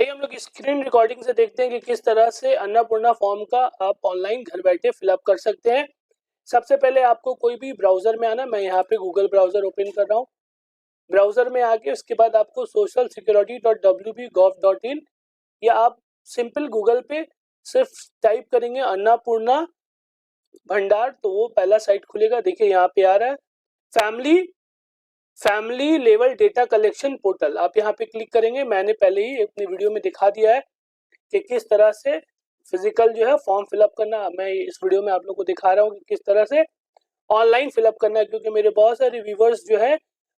आइए हम लोग स्क्रीन रिकॉर्डिंग से देखते हैं कि किस तरह से अन्नपूर्णा फॉर्म का आप ऑनलाइन घर बैठे फिलअप कर सकते हैं। सबसे पहले आपको कोई भी ब्राउजर में आना, मैं यहाँ पे गूगल ब्राउजर ओपन कर रहा हूँ। ब्राउजर में आके उसके बाद आपको socialsecurity.wp.gov.in या आप सिंपल गूगल पे सिर्फ टाइप करेंगे अन्नपूर्णा भंडार तो वो पहला साइट खुलेगा। देखिए यहाँ पे आ रहा है family level data collection portal. आप यहाँ पे क्लिक करेंगे। मैंने पहले ही अपनी वीडियो में दिखा दिया है कि किस तरह से फिजिकल जो है फॉर्म फिलअप करना। मैं इस वीडियो में आप लोग को दिखा रहा हूँ कि किस तरह से ऑनलाइन फिलअप करना है, क्योंकि मेरे बहुत सारे व्यूवर्स जो है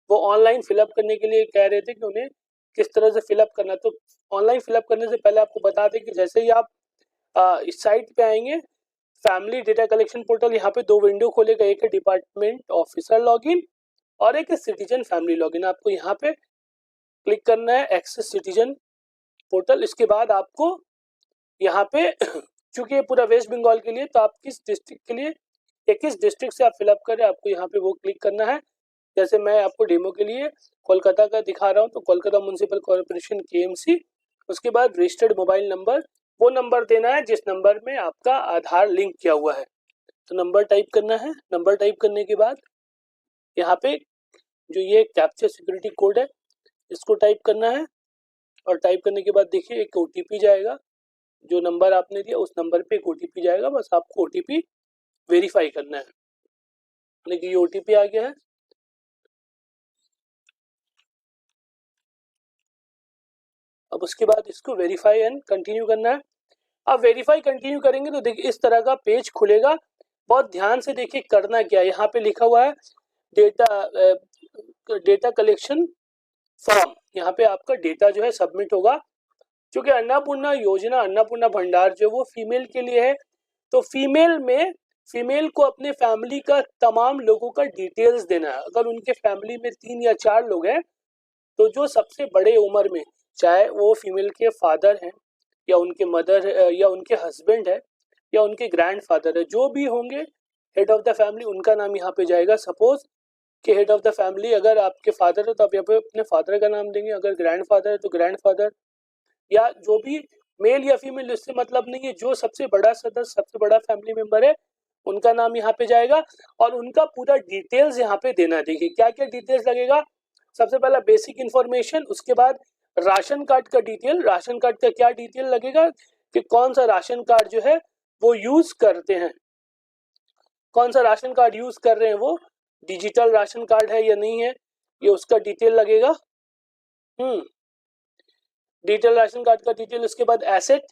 वो ऑनलाइन फिलअप करने के लिए कह रहे थे कि उन्हें किस तरह से फिलअप करना। तो ऑनलाइन फिलअप करने से पहले आपको बता दें कि जैसे ही आप इस साइट पे आएंगे फैमिली डेटा कलेक्शन पोर्टल, यहाँ पे दो विंडो खोलेगा। एक है डिपार्टमेंट ऑफिसर लॉगिन और एक है सिटीजन फैमिली लॉगिन। आपको यहाँ पे क्लिक करना है एक्सेस सिटीजन पोर्टल। इसके बाद आपको यहाँ पे चूंकि ये पूरा वेस्ट बंगाल के लिए, तो आप किस डिस्ट्रिक्ट के लिए या किस डिस्ट्रिक्ट से आप फिलअप करें आपको यहाँ पे वो क्लिक करना है। जैसे मैं आपको डेमो के लिए कोलकाता का दिखा रहा हूँ, तो कोलकाता म्युनिसिपल कॉर्पोरेशन KMC। उसके बाद रजिस्टर्ड मोबाइल नंबर, वो नंबर देना है जिस नंबर में आपका आधार लिंक किया हुआ है। तो नंबर टाइप करना है। नंबर टाइप करने के बाद यहाँ पे जो ये कैप्चा सिक्योरिटी कोड है इसको टाइप करना है। और टाइप करने के बाद देखिए एक OTP जाएगा। जो नंबर आपने दिया उस नंबर पे एक OTP जाएगा, बस आपको OTP वेरीफाई करना है। देखिए ये OTP आ गया है। अब उसके बाद इसको वेरीफाई एंड कंटिन्यू करना है। अब वेरीफाई कंटिन्यू करेंगे तो देखिए इस तरह का पेज खुलेगा। बहुत ध्यान से देखिए करना क्या है। यहाँ पे लिखा हुआ है डेटा कलेक्शन फॉर्म। यहाँ पे आपका डेटा जो है सबमिट होगा। क्योंकि अन्नपूर्णा योजना, अन्नपूर्णा भंडार जो वो फीमेल के लिए है, तो फीमेल को अपने फैमिली का तमाम लोगों का डिटेल्स देना है। अगर उनके फैमिली में 3 या 4 लोग हैं तो जो सबसे बड़े उम्र में, चाहे वो फीमेल के फादर हैं या उनके मदर या उनके हस्बैंड है या उनके ग्रैंडफादर है, जो भी होंगे हेड ऑफ द फैमिली, उनका नाम यहाँ पे जाएगा। सपोज कि हेड ऑफ द फैमिली अगर आपके फादर है तो आप यहाँ पे अपने फादर का नाम देंगे। अगर ग्रैंडफादर है तो ग्रैंडफादर, या जो भी मेल या फीमेल इससे मतलब नहीं है, जो सबसे बड़ा सदस्य, सबसे बड़ा फैमिली मेंबर है उनका नाम यहाँ पे जाएगा और उनका पूरा डिटेल्स यहाँ पे देना है। देखिए क्या क्या डिटेल्स लगेगा। सबसे पहला बेसिक इन्फॉर्मेशन, उसके बाद राशन कार्ड का डिटेल। राशन कार्ड का क्या डिटेल लगेगा कि कौन सा राशन कार्ड जो है वो यूज करते हैं, कौन सा राशन कार्ड यूज कर रहे हैं, वो डिजिटल राशन कार्ड है या नहीं है, ये उसका डिटेल लगेगा। डिजिटल राशन कार्ड का डिटेल। उसके बाद एसेट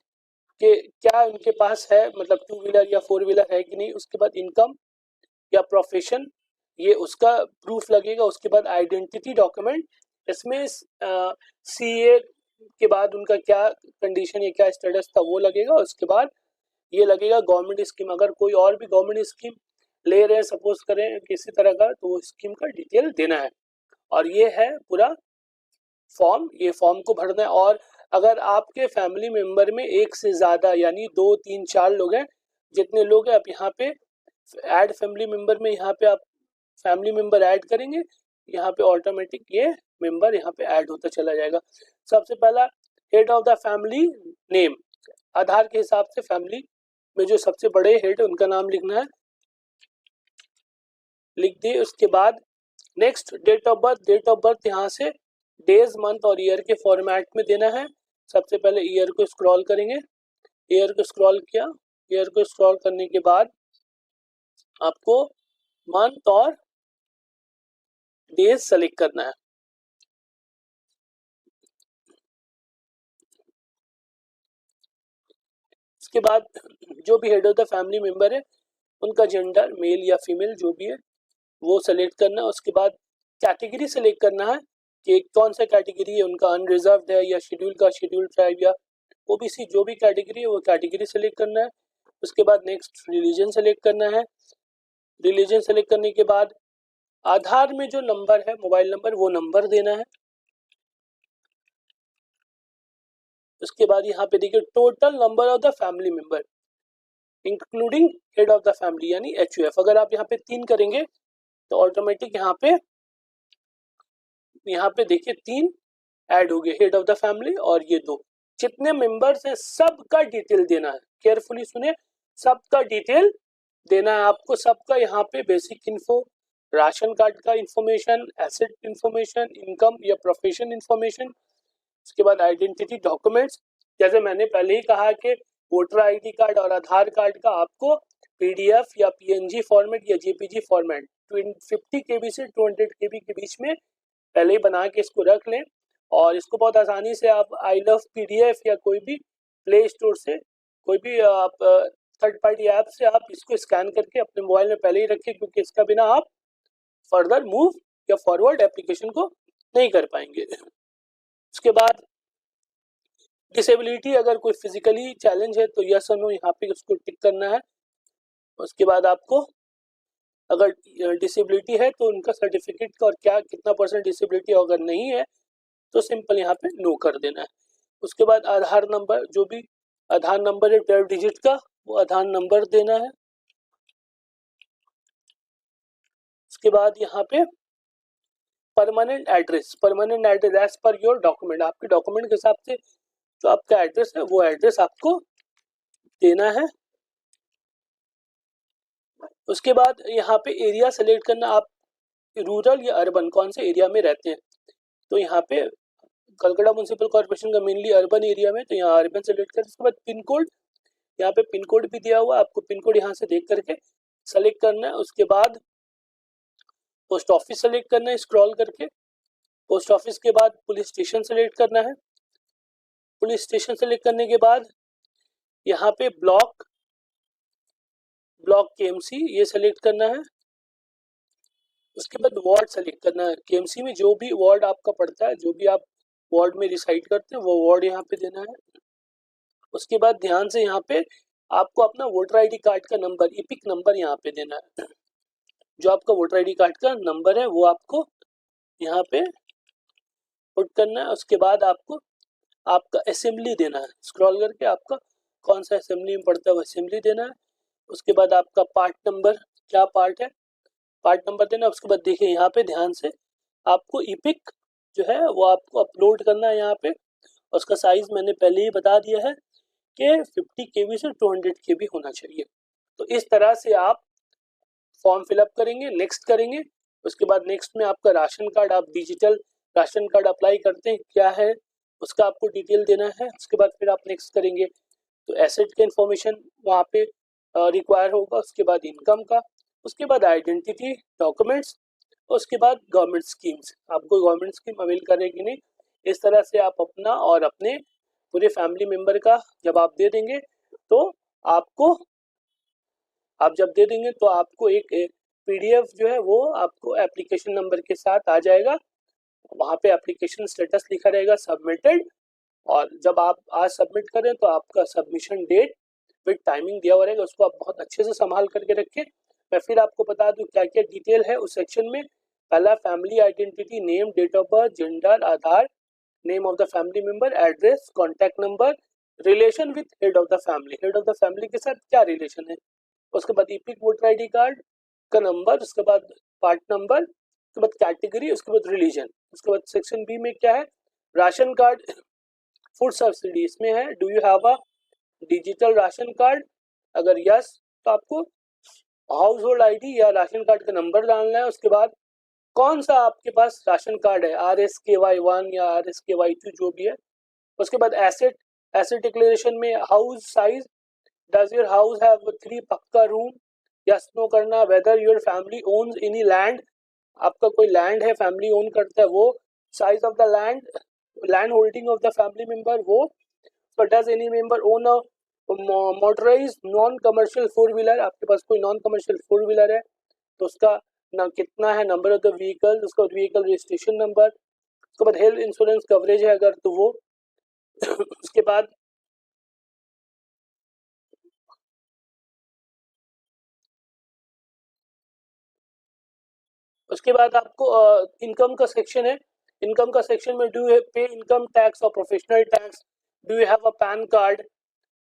के क्या उनके पास है, मतलब 2 व्हीलर या 4 व्हीलर है कि नहीं। उसके बाद इनकम या प्रोफेशन, ये उसका प्रूफ लगेगा। उसके बाद आइडेंटिटी डॉक्यूमेंट, इसमें CA के बाद उनका क्या कंडीशन या क्या स्टेटस था वो लगेगा। उसके बाद ये लगेगा गवर्नमेंट स्कीम, अगर कोई और भी गवर्नमेंट स्कीम ले रहे हैं सपोज करें किसी तरह का, तो वो स्कीम का डिटेल देना है। और ये है पूरा फॉर्म, ये फॉर्म को भरना है। और अगर आपके फैमिली मेंबर में एक से ज्यादा यानी 2, 3, 4 लोग हैं, जितने लोग हैं आप यहाँ पे ऐड फैमिली मेंबर में यहाँ पे आप फैमिली मेंबर ऐड करेंगे, यहाँ पे ऑटोमेटिक ये मेंबर यहाँ पे ऐड होता चला जाएगा। सबसे पहला head of the family name, Aadhaar के हिसाब से फैमिली में जो सबसे बड़े हेड है उनका नाम लिखना है, लिख दिए। उसके बाद next date of birth, date of birth यहाँ से डेज, मंथ और ईयर के फॉर्मेट में देना है। सबसे पहले ईयर को स्क्रॉल करेंगे। ईयर को स्क्रॉल किया। ईयर को स्क्रॉल करने के बाद आपको मंथ और डेज सेलेक्ट करना है। इसके बाद जो भी head of the family member है उनका जेंडर, मेल या फीमेल जो भी है वो सेलेक्ट करना है। उसके बाद कैटेगरी सेलेक्ट करना है कि कौन सा कैटेगरी है उनका, अनरिजर्व्ड है या शेड्यूल का, शेड्यूल ट्राइब या OBC, जो भी कैटेगरी है वो कैटेगरी सेलेक्ट करना है। उसके बाद नेक्स्ट रिलीजन सेलेक्ट करना है। रिलीजन सेलेक्ट करने के बाद आधार में जो नंबर है, मोबाइल नंबर, वो नंबर देना है। उसके बाद यहाँ पे देखिए total number of the family member including head of the family यानी HUF। अगर आप यहाँ पे 3 करेंगे तो ऑटोमेटिक यहाँ पे देखिए 3 ऐड हो गए, हेड ऑफ द फैमिली और ये 2। जितने मेंबर्स हैं सबका डिटेल देना है, केयरफुली सुने, सबका डिटेल देना है आपको, सबका यहाँ पे बेसिक इन्फो, राशन कार्ड का इंफॉर्मेशन, एसेट इंफॉर्मेशन, इनकम या प्रोफेशन इंफॉर्मेशन, उसके बाद आइडेंटिटी डॉक्यूमेंट्स, जैसे मैंने पहले ही कहा कि वोटर आईडी कार्ड और आधार कार्ड का आपको पीडीएफ या पीएनजी फॉर्मेट या जेपीजी फॉर्मेट 50 केबी से 200 केबी के बीच में पहले ही बना के इसको रख लें, और इसको बहुत आसानी से आप आई लव पीडीएफ या कोई भी प्ले स्टोर से, कोई भी आप थर्ड पार्टी ऐप से आप इसको स्कैन करके अपने मोबाइल में पहले ही रखें, क्योंकि इसका बिना आप फर्दर मूव या फॉरवर्ड एप्लीकेशन को नहीं कर पाएंगे। उसके बाद डिसेबिलिटी, अगर कोई फिजिकली चैलेंज है तो यस और नो यहाँ पे उसको टिक करना है। उसके बाद आपको अगर डिसेबिलिटी है तो उनका सर्टिफिकेट का और क्या कितना % डिसेबिलिटी, अगर नहीं है तो सिंपल यहाँ पे नो कर देना है। उसके बाद आधार नंबर, जो भी आधार नंबर है 12 डिजिट का, वो आधार नंबर देना है। उसके बाद यहाँ पे permanent address as per your document, आपके डॉक्यूमेंट के हिसाब से जो आपका एड्रेस है वो एड्रेस आपको देना है। उसके बाद यहाँ पे एरिया सेलेक्ट करना, आप रूरल या अर्बन कौन से एरिया में रहते हैं, तो यहाँ पे कलकत्ता म्युनिसिपल कॉर्पोरेशन का मेनली अर्बन एरिया में, तो यहाँ अर्बन सेलेक्ट करें। उसके बाद पिन कोड, यहाँ पे पिन कोड भी दिया हुआ, आपको पिन कोड यहाँ से देख करके सेलेक्ट करना है। उसके बाद पोस्ट ऑफिस सेलेक्ट करना है स्क्रॉल करके, पोस्ट ऑफिस के बाद पुलिस स्टेशन सेलेक्ट करना है। पुलिस स्टेशन सेलेक्ट करने के बाद यहाँ पे ब्लॉक केएमसी ये सेलेक्ट करना है। उसके बाद वार्ड सेलेक्ट करना है, केएमसी में जो भी वार्ड आपका पड़ता है, जो भी आप वार्ड में रिसाइड करते हैं वो वार्ड यहाँ पे देना है। उसके बाद ध्यान से यहाँ पे आपको अपना वोटर आईडी कार्ड का नंबर, इपिक नंबर यहाँ पे देना है। जो आपका वोटर आईडी कार्ड का नंबर है वो आपको यहाँ पे पुट करना है। उसके बाद आपको आपका असेंबली देना है, स्क्रॉल करके आपका कौन सा असेंबली में पड़ता है वो असेंबली देना है। उसके बाद आपका पार्ट नंबर, क्या पार्ट है, पार्ट नंबर देना। उसके बाद देखिए यहाँ पे ध्यान से आपको इपिक जो है वो आपको अपलोड करना है यहाँ पे। उसका साइज मैंने पहले ही बता दिया है कि 50 केबी से 200 केबी होना चाहिए। तो इस तरह से आप फॉर्म फिलअप करेंगे, नेक्स्ट करेंगे। उसके बाद नेक्स्ट में आपका राशन कार्ड, आप डिजिटल राशन कार्ड अप्लाई करते हैं क्या है उसका आपको डिटेल देना है। उसके बाद फिर आप नेक्स्ट करेंगे तो एसेट का इंफॉर्मेशन वहाँ पे रिक्वायर होगा। उसके बाद इनकम का, उसके बाद आइडेंटिटी डॉक्यूमेंट्स, उसके बाद गवर्नमेंट स्कीम्स, आपको गवर्नमेंट स्कीम अवेल करेगी नहीं। इस तरह से आप अपना और अपने पूरे फैमिली मेम्बर का जब आप दे देंगे तो आपको, आप जब दे देंगे तो आपको एक पीडीएफ जो है वो आपको एप्लीकेशन नंबर के साथ आ जाएगा। वहाँ पे एप्लीकेशन स्टेटस लिखा रहेगा सबमिटेड, और जब आप आज सबमिट करें तो आपका सबमिशन डेट विद टाइमिंग दिया हुआ रहेगा, उसको आप बहुत अच्छे से संभाल करके रखें। मैं फिर आपको बता दूं क्या क्या डिटेल है उस सेक्शन में। पहला family identity, name, date of birth, gender, Aadhaar, name of the family member, address, contact number, relation with head of the family, head of the family के साथ क्या रिलेशन है। उसके बाद इपिक वोटर आईडी कार्ड का number, उसके बाद part number, उसके बाद कैटेगरी, उसके बाद रिलीजन। उसके बाद सेक्शन बी में क्या है, राशन कार्ड, फूड सब्सिडी इसमें है, do you have a digital ration card, अगर यस तो आपको हाउस होल्ड आईडी या राशन कार्ड का नंबर डालना है। उसके बाद कौन सा आपके पास राशन कार्ड है, RSKY1 या RSKY2 जो भी है। उसके बाद एसेट डिक्लेरेशन में house size, does your house have 3 pucca room, yes no करना। Whether your family owns any land, आपका कोई लैंड है फैमिली ओन करता है वो, size of the land holding of the family member वो। So does any member own a motorized non commercial 4-wheeler, आपके पास कोई नॉन कमर्शियल 4-wheeler है तो उसका ना कितना है, नंबर ऑफ द व्हीकल, उसका व्हीकल रजिस्ट्रेशन नंबर। उसके बाद हेल्थ इंश्योरेंस कवरेज है अगर तो वो। उसके बाद आपको इनकम का सेक्शन है। इनकम का सेक्शन में डू यू पे इनकम टैक्स और professional tax, do you have a pan card,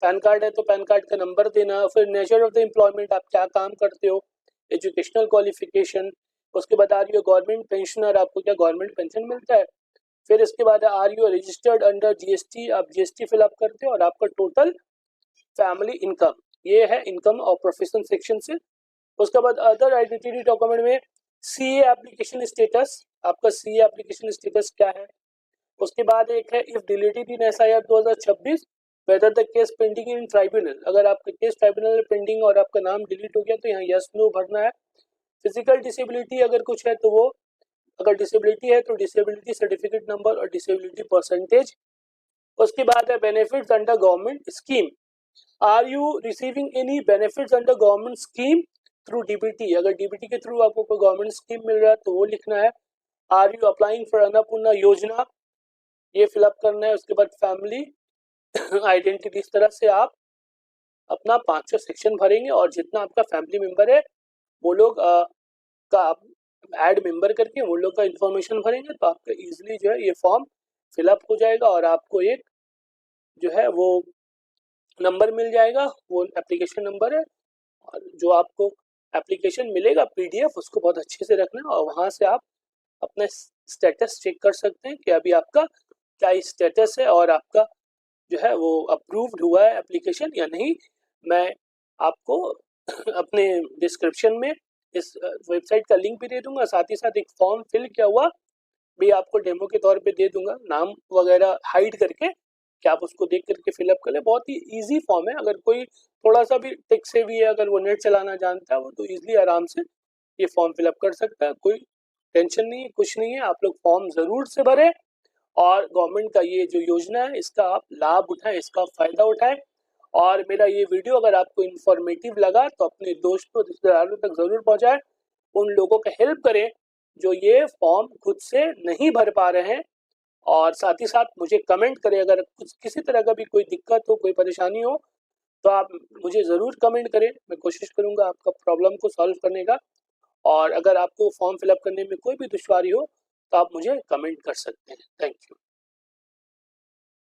pan card है तो पैन कार्ड का नंबर देना। फिर नेचर ऑफ द एम्प्लॉयमेंट, आप क्या काम करते हो, एजुकेशनल क्वालिफिकेशन। उसके बाद आ रही है गवर्नमेंट पेंशनर, आपको क्या गवर्नमेंट पेंशन मिलता है, फिर इसके बाद are you registered under GST, आप जीएसटी फिलअप करते हो और आपका टोटल फैमिली इनकम, ये है इनकम और प्रोफेशन सेक्शन से। उसके बाद अदर आइडेंटिटी डॉक्यूमेंट में सीए एप्लीकेशन स्टेटस, आपका सीए एप्लीकेशन स्टेटस क्या है। उसके बाद एक है if deleted in SIR 2026 whether the case pending in tribunal, अगर आपका केस ट्राइब्यूनल में पेंडिंग और आपका नाम डिलीट हो गया तो यहाँ यस नो भरना है। फिजिकल डिसेबिलिटी अगर कुछ है तो वो, अगर डिसेबिलिटी है तो डिसेबिलिटी सर्टिफिकेट नंबर और डिसेबिलिटी परसेंटेज। उसके बाद है benefits under government scheme, are you receiving any benefits under government scheme through DBT, अगर डीबीटी के थ्रू आपको कोई गवर्नमेंट स्कीम मिल रहा है तो वो लिखना है। Are you applying for Annapurna Yojana, ये फिलअप करना है। उसके बाद फैमिली आइडेंटिटी, इस तरह से आप अपना 500 सेक्शन भरेंगे और जितना आपका फैमिली मेंबर है वो लोग का आप ऐड मेंबर करके वो लोग का इंफॉर्मेशन भरेंगे तो आपका इजीली जो है ये फॉर्म फिलअप हो जाएगा और आपको एक जो है वो नंबर मिल जाएगा, वो एप्लीकेशन नंबर है। और जो आपको एप्लीकेशन मिलेगा पीडीएफ, उसको बहुत अच्छे से रखना है और वहाँ से आप अपना स्टेटस चेक कर सकते हैं कि अभी आपका क्या स्टेटस है और आपका जो है वो अप्रूव्ड हुआ है एप्लीकेशन या नहीं। मैं आपको अपने डिस्क्रिप्शन में इस वेबसाइट का लिंक भी दे दूंगा, साथ ही साथ एक फॉर्म फिल किया हुआ भी आपको डेमो के तौर पे दे दूंगा, नाम वगैरह हाइड करके कि आप उसको देख करके फिलअप कर ले। बहुत ही इजी फॉर्म है, अगर कोई थोड़ा सा भी टेक से भी है, अगर वो नेट चलाना जानता है वो तो इजीली आराम से ये फॉर्म फिलअप कर सकता है, कोई टेंशन नहीं है, कुछ नहीं है। आप लोग फॉर्म जरूर से भरें और गवर्नमेंट का ये जो योजना है इसका आप लाभ उठाएं, इसका फायदा उठाएं। और मेरा ये वीडियो अगर आपको इन्फॉर्मेटिव लगा तो अपने दोस्तों रिश्तेदारों तक जरूर पहुंचाएं, उन लोगों का हेल्प करें जो ये फॉर्म खुद से नहीं भर पा रहे हैं। और साथ ही साथ मुझे कमेंट करें, अगर कुछ किसी तरह का भी कोई दिक्कत हो, कोई परेशानी हो तो आप मुझे ज़रूर कमेंट करें, मैं कोशिश करूंगा आपका प्रॉब्लम को सॉल्व करने का। और अगर आपको फॉर्म फिलअप करने में कोई भी दुश्वारी हो तो आप मुझे कमेंट कर सकते हैं। Thank you.